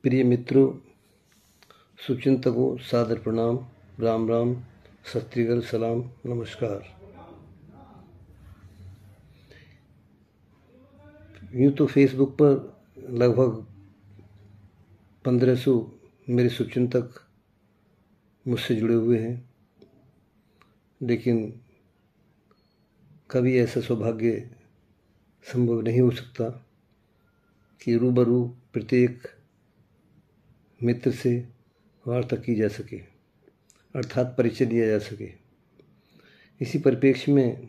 प्रिय मित्रों, शुभचिंतकों, सादर प्रणाम, राम राम, सत श्री अकाल, सलाम, नमस्कार। यूँ तो फेसबुक पर लगभग 1500 मेरे शुभचिंतक मुझसे जुड़े हुए हैं, लेकिन कभी ऐसा सौभाग्य संभव नहीं हो सकता कि रूबरू प्रत्येक मित्र से वार्ता की जा सके, अर्थात परिचय दिया जा सके। इसी परिप्रेक्ष्य में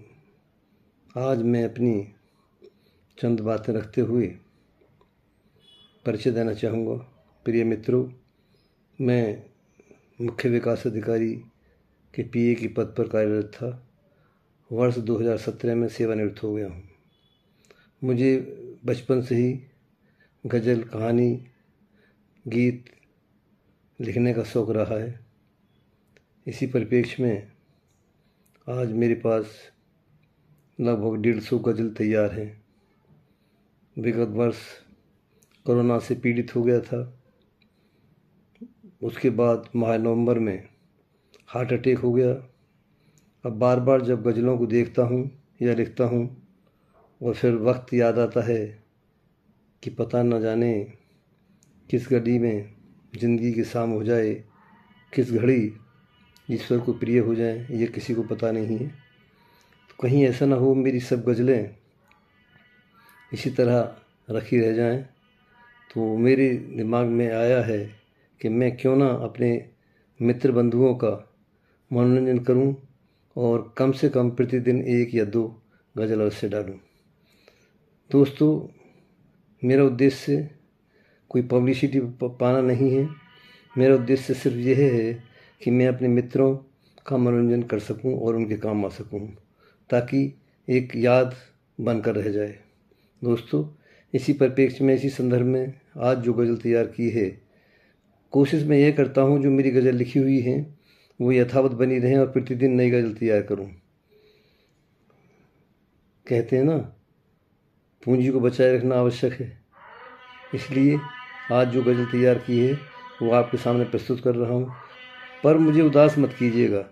आज मैं अपनी चंद बातें रखते हुए परिचय देना चाहूँगा। प्रिय मित्रों, मैं मुख्य विकास अधिकारी के पीए के पद पर कार्यरत था। वर्ष 2017 में सेवानिवृत्त हो गया हूँ। मुझे बचपन से ही गज़ल, कहानी, गीत लिखने का शौक़ रहा है। इसी परिप्रेक्ष्य में आज मेरे पास लगभग 150 गज़ल तैयार हैं। विगत वर्ष कोरोना से पीड़ित हो गया था। उसके बाद माह नवंबर में हार्ट अटैक हो गया। अब बार बार जब गज़लों को देखता हूँ या लिखता हूँ और फिर वक्त याद आता है कि पता न जाने किस घड़ी में ज़िंदगी की शाम हो जाए, किस घड़ी ईश्वर को प्रिय हो जाए, ये किसी को पता नहीं है। तो कहीं ऐसा ना हो मेरी सब गज़लें इसी तरह रखी रह जाएं। तो मेरे दिमाग में आया है कि मैं क्यों ना अपने मित्र बंधुओं का मनोरंजन करूं और कम से कम प्रतिदिन 1 या 2 गज़ल अवश्य डालूं। दोस्तों, मेरा उद्देश्य कोई पब्लिसिटी पाना नहीं है। मेरा उद्देश्य सिर्फ यह है कि मैं अपने मित्रों का मनोरंजन कर सकूं और उनके काम आ सकूं, ताकि एक याद बनकर रह जाए। दोस्तों, इसी परिप्रेक्ष्य में, इसी संदर्भ में आज जो गज़ल तैयार की है, कोशिश मैं यह करता हूं जो मेरी गज़ल लिखी हुई हैं वो यथावत बनी रहें और प्रतिदिन नई गज़ल तैयार करूं। कहते हैं ना, पूंजी को बचाए रखना आवश्यक है। इसलिए आज जो गज़ल तैयार की है वो आपके सामने प्रस्तुत कर रहा हूँ। पर मुझे उदास मत कीजिएगा।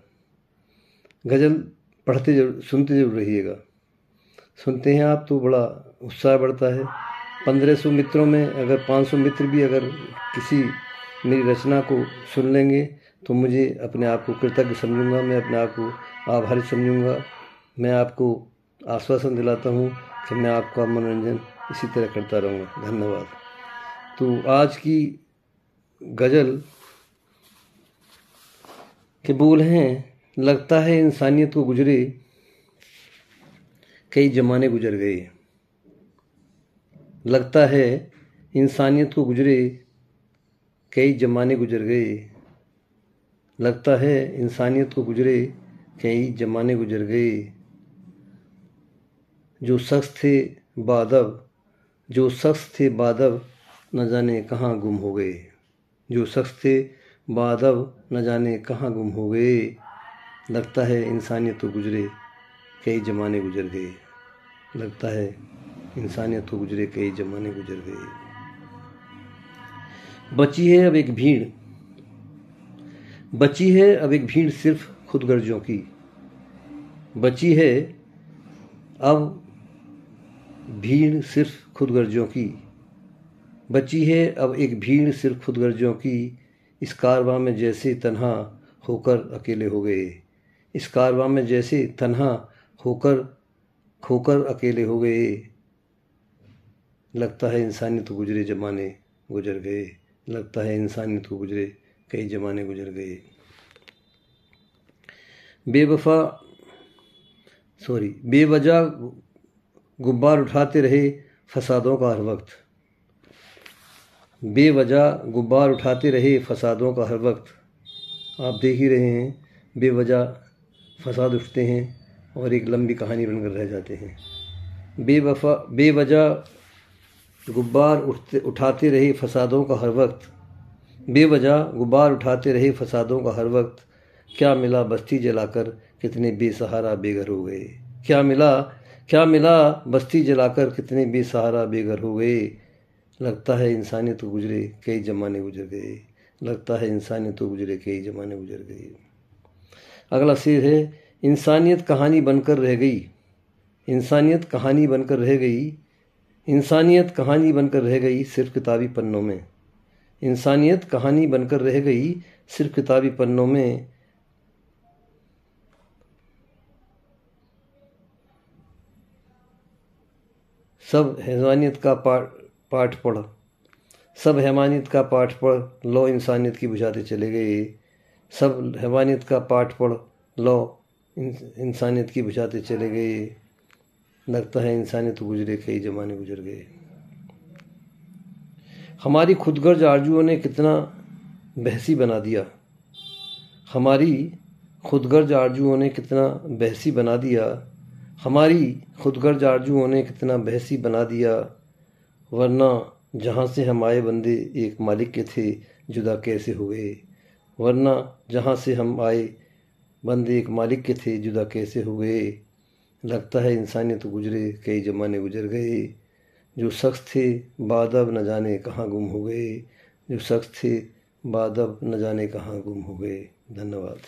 गज़ल पढ़ते जरूर, सुनते जरूर रहिएगा। सुनते हैं आप तो बड़ा उत्साह बढ़ता है। 1500 मित्रों में अगर 500 मित्र भी अगर किसी मेरी रचना को सुन लेंगे तो मुझे अपने आप को कृतज्ञ समझूंगा, मैं अपने आप को आभारी समझूंगा। मैं आपको आश्वासन दिलाता हूँ कि मैं आपका मनोरंजन इसी तरह करता रहूँगा। धन्यवाद। तो आज की गज़ल के बोल हैं, लगता है इंसानियत को गुजरे कई ज़माने गुजर गए। लगता है इंसानियत को गुजरे कई ज़माने गुजर गए। लगता है इंसानियत को गुजरे कई ज़माने गुजर गए। जो शख्स थे बादब न जाने कहाँ गुम हो गए। जो शख्स थे बादब न जाने कहाँ गुम हो गए। लगता है इंसानियत को गुजरे कई ज़माने गुजर गए। लगता है इंसानियत को गुजरे कई ज़माने गुजर गए। बची है अब एक भीड़ सिर्फ खुदगर्जों की। बची है अब भीड़ सिर्फ खुदगर्जों की। बची है अब एक भीड़ सिर्फ खुदगर्जों की। इस कारवां में जैसे तन्हा होकर अकेले हो गए। इस कारवां में जैसे तन्हा खोकर अकेले हो गए। लगता है इंसानियत को गुजरे ज़माने गुजर गए। लगता है इंसानियत को गुजरे कई ज़माने गुजर गए। बेवजह गुब्बार उठाते रहे फसादों का हर वक्त। बेवजह गुब्बार उठाते रहे फसादों का हर वक्त। आप देख ही रहे हैं, बेवजह फसाद उठते हैं और एक लंबी कहानी बनकर रह जाते हैं। बेवजह गुब्बार उठाते रहे फसादों का हर वक्त। बेवजह गुब्बार उठाते रहे फसादों का हर वक्त। क्या मिला बस्ती जलाकर कितने बेसहारा बेघर हो गए। क्या मिला बस्ती जलाकर कितने बेसहारा बेघर हो गए। लगता है इंसानियत को गुजरे कई ज़माने गुजर गए। लगता है इंसानियत को गुजरे कई ज़माने गुजर गए। अगला शेर है, इंसानियत कहानी बनकर रह गई। इंसानियत कहानी बनकर रह गई। इंसानियत कहानी बनकर रह गई सिर्फ किताबी पन्नों में। इंसानियत कहानी बनकर रह गई सिर्फ किताबी पन्नों में। सब हैवानियत का पाठ पढ़, सब हैवानियत का पाठ पढ़, लो इंसानियत की बुझाते चले गए। सब हैवानियत का पाठ पढ़, लो इंसानियत की बुझाते चले गए। लगता है इंसानियत गुजरे कई ज़माने गुजर गए। हमारी खुदगर्ज आरजुओं ने कितना बहसी बना दिया। हमारी खुदगर्ज आरजुओं ने कितना बहसी बना दिया। हमारी खुदगर्ज आरजुओं ने कितना बहसी बना दिया। वरना जहाँ से हम आए बंदे एक मालिक के थे, जुदा कैसे हुए। वरना जहाँ से हम आए बंदे एक मालिक के थे, जुदा कैसे हुए। लगता है इंसानियत गुजरे कई ज़माने गुजर गए। जो शख्स थे बादब न जाने कहाँ गुम हो गए। जो शख्स थे बादब न जाने कहाँ गुम हो गए। धन्यवाद।